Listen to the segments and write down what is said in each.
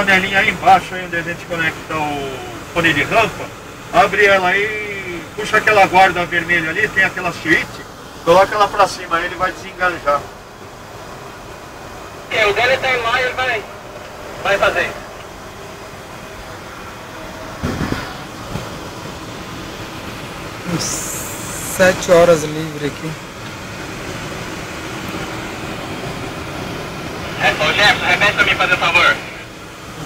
panelinha aí embaixo, aí onde a gente conecta o fone de rampa, abre ela aí, puxa aquela guarda vermelha ali, tem aquela suíte, coloca ela pra cima, aí ele vai desenganjar. O dele tá lá e ele vai fazer. Uns 7 horas livre aqui. Ô Jefferson, repete pra mim, fazer um favor.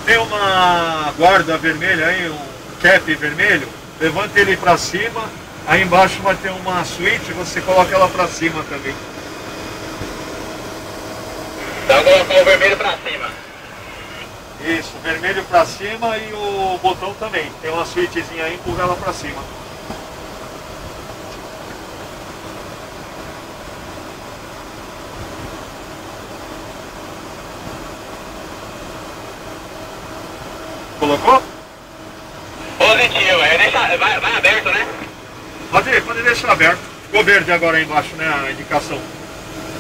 Tem uma guarda vermelha aí, um cap vermelho, levanta ele pra cima, aí embaixo vai ter uma suíte, você coloca ela pra cima também. Então colocar o vermelho pra cima. Isso, vermelho pra cima e o botão também. Tem uma suítezinha aí, empurra ela pra cima. Colocou? Positivo, vai aberto, né? Pode deixar aberto. Ficou verde agora aí embaixo, né, a indicação.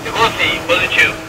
Ficou sim, positivo.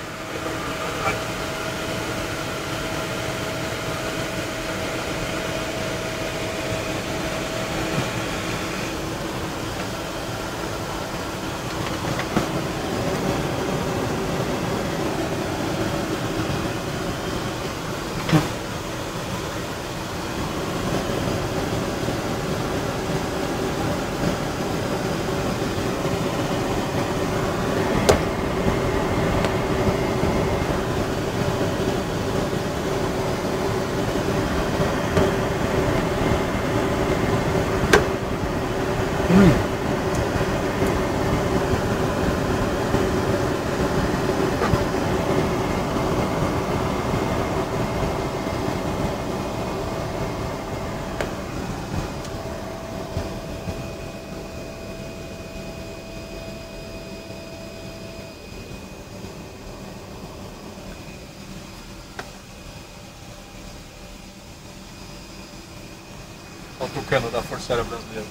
O tucano da Força Aérea Brasileira.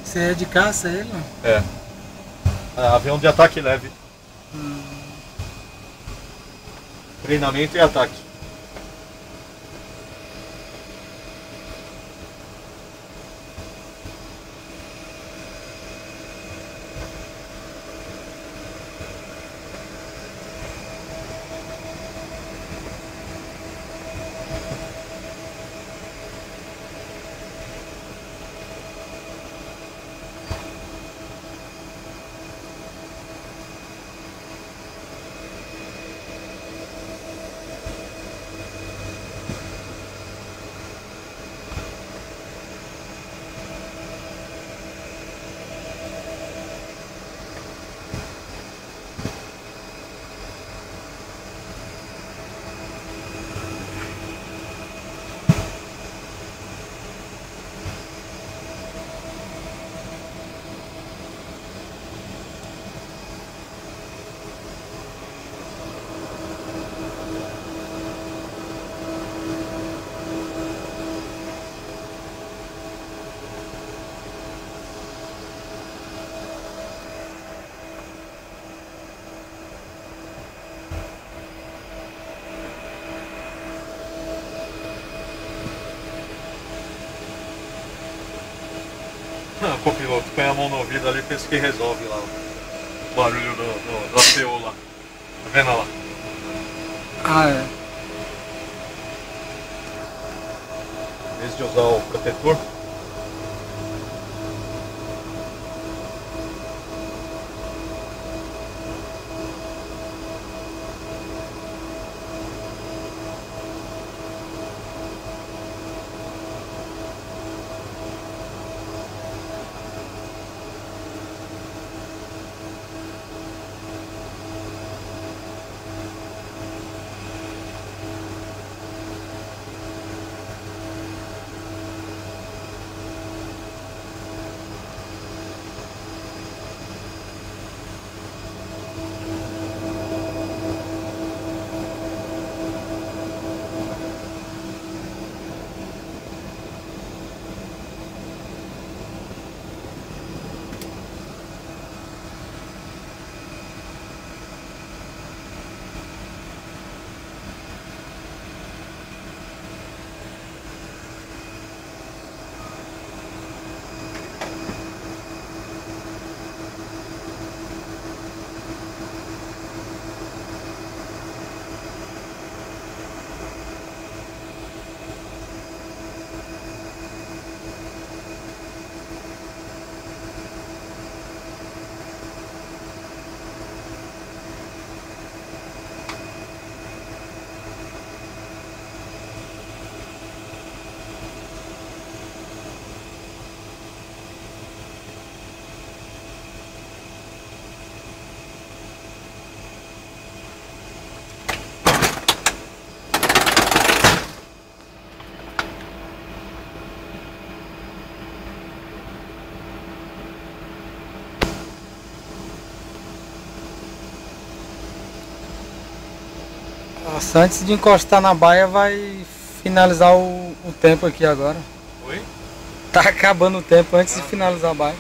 Você é de caça ele? É. Avião de ataque leve. Treinamento e ataque. Copiloto, põe a mão no ouvido ali e pensa que resolve lá o barulho do APU lá. Tá vendo lá? Ah, é. Em vez de usar o protetor. Nossa, antes de encostar na baia vai finalizar o tempo aqui agora. Oi? Tá acabando o tempo antes de finalizar a baia.